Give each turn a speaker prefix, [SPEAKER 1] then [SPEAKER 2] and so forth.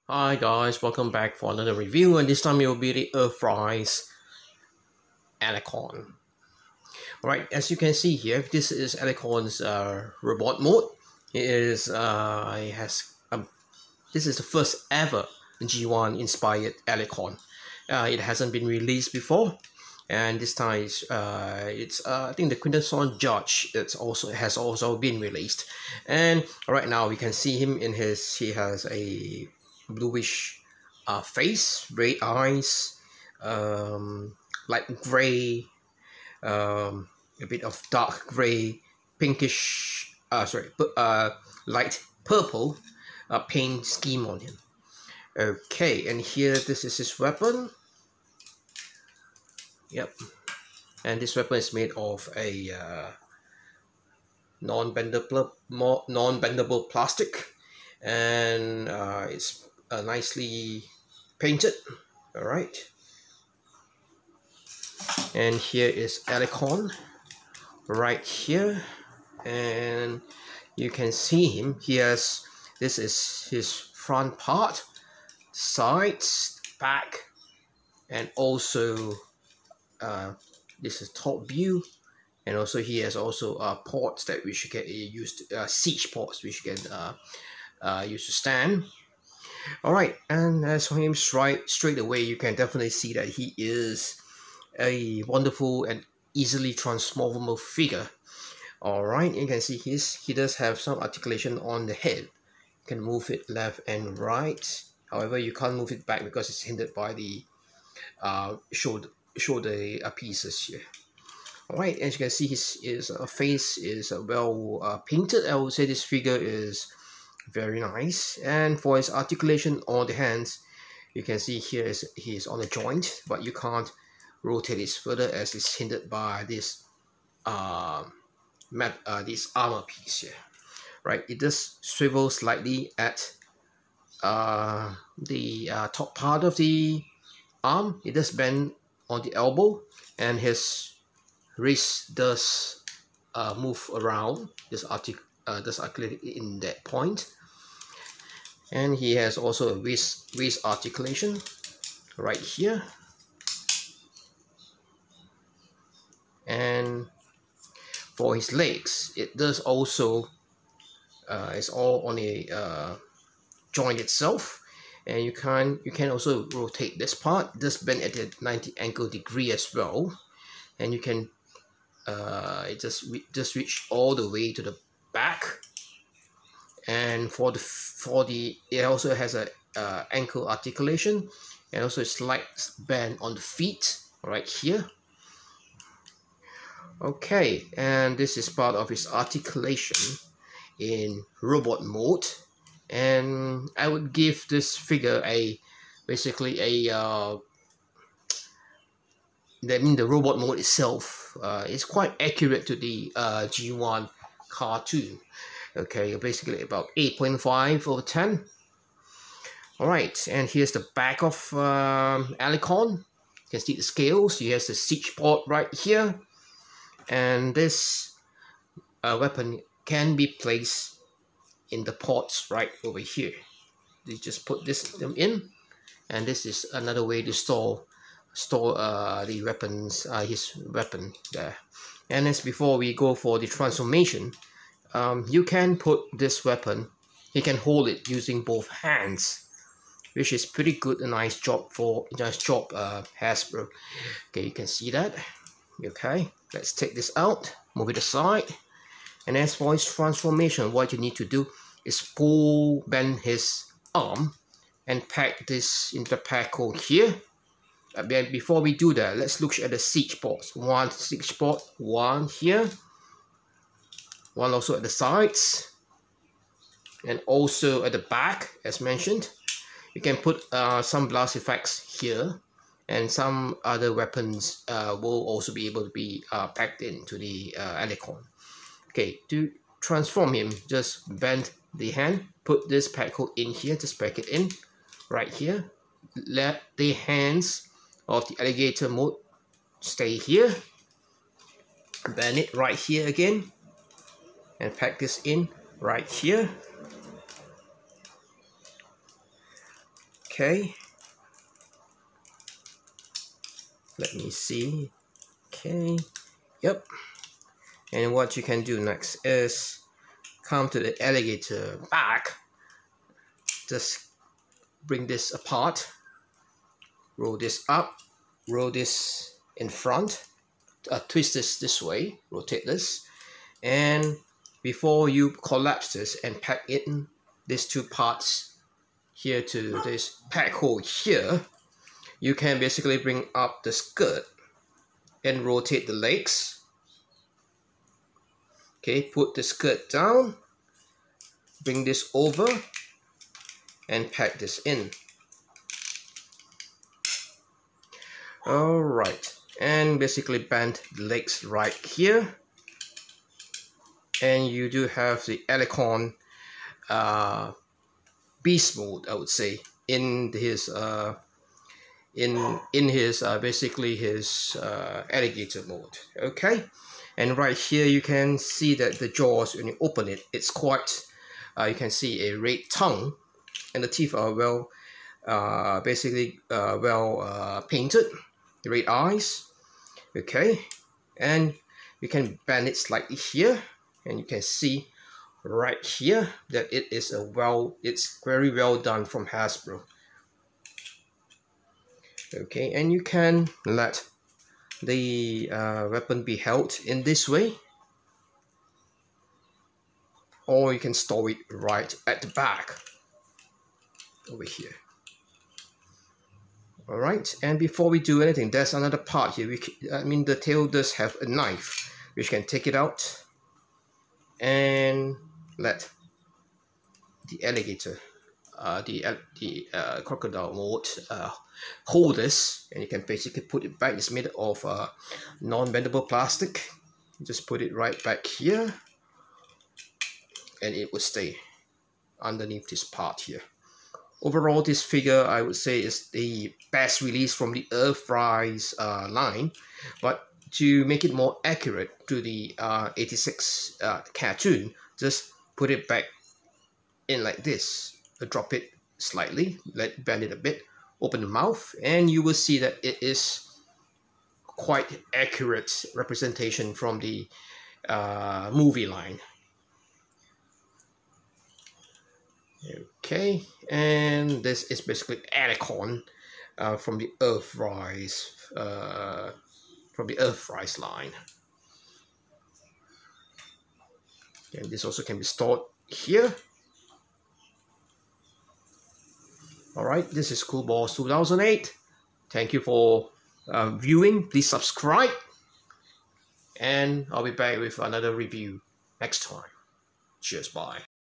[SPEAKER 1] Hi guys, welcome back for another review, and this time it will be the Earthrise Alicorn. Alright, as you can see here, this is Alicorn's robot mode. This is the first ever G1 inspired Alicorn. It hasn't been released before, and this time it's I think the Quintesson Judge has also been released. And right now we can see him in he has a bluish face, red eyes, light gray, a bit of dark gray, pinkish, light purple paint scheme on him. Okay, and here this is his weapon. Yep, and this weapon is made of a non-bendable plastic, and it's nicely painted. All right, and here is Alicorn right here, and you can see him. This is his front part, sides, back, and also this is top view, and also he has also ports that we should get used siege ports which you can use to stand. All right, and as for him, straight away you can definitely see that he is a wonderful and easily transformable figure. All right, you can see he does have some articulation on the head. You can move it left and right. However, you can't move it back because it's hindered by the shoulder pieces here. All right, as you can see, his face is well painted. I would say this figure is very nice, and for his articulation on the hands, you can see here he is on a joint, but you can't rotate it further as it's hindered by this this armor piece here. Right, it does swivel slightly at the top part of the arm. It does bend on the elbow, and his wrist does move around, does articulate in that point. And he has also a wrist articulation right here. And for his legs, it does also it's all on a joint itself, and you can also rotate this part. It does bend at a 90 angle degree as well, and you can it just reach all the way to the back. And for the it also has a ankle articulation, and also a slight bend on the feet right here. Okay, and this is part of his articulation in robot mode, and I would give this figure basically a the robot mode itself is quite accurate to the G1 cartoon. Okay, basically about 8.5/10. All right, and here's the back of Alicorn. You can see the scales. He has the siege port right here, and this weapon can be placed in the ports right over here. You just put them in, and this is another way to store the weapons, his weapon there. And as before we go for the transformation, you can put this weapon, you can hold it using both hands, which is pretty good. A nice job Hasbro. Okay, you can see that. Okay, let's take this out, move it aside. And as for his transformation, what you need to do is bend his arm and pack this into the pack hole here. But before we do that, let's look at the siege ports. One siege port, one here, one also at the sides, and also at the back, as mentioned. You can put some blast effects here, and some other weapons will also be able to be packed into the Alicorn. Okay, to transform him, just bend the hand, put this pack hole in here, just pack it in right here. Let the hands of the alligator mode stay here, bend it right here again, and pack this in right here. Okay. Let me see. Okay. Yep. And what you can do next is come to the alligator back. Just bring this apart. Roll this up. Roll this in front. Twist this way. Rotate this. And before you collapse this and pack in these two parts here to this pack hole here, you can basically bring up the skirt and rotate the legs. Okay, put the skirt down, bring this over and pack this in. Alright, and basically bend the legs right here. And you do have the Alicon beast mode, I would say, in his basically his alligator mode. Okay, and right here you can see that the jaws, when you open it, it's quite you can see a red tongue, and the teeth are well painted, the red eyes. Okay, and you can bend it slightly here, and you can see right here that it is it's very well done from Hasbro. Okay, and you can let the weapon be held in this way, or you can store it right at the back over here. Alright, and before we do anything, there's another part here. The tail does have a knife, which can take it out and let the alligator, the crocodile mode, hold this, and you can basically put it back. It's made of non-bendable plastic. Just put it right back here, and it will stay underneath this part here. Overall, this figure, I would say, is the best release from the Earthrise line, but to make it more accurate to the 86 cartoon, just put it back in like this. Drop it slightly, bend it a bit, open the mouth, and you will see that it is quite accurate representation from the movie line. Okay, and this is basically Alicon from the Earthrise line. And this also can be stored here. Alright, this is Cool Balls 2008. Thank you for viewing. Please subscribe, and I'll be back with another review next time. Cheers, bye.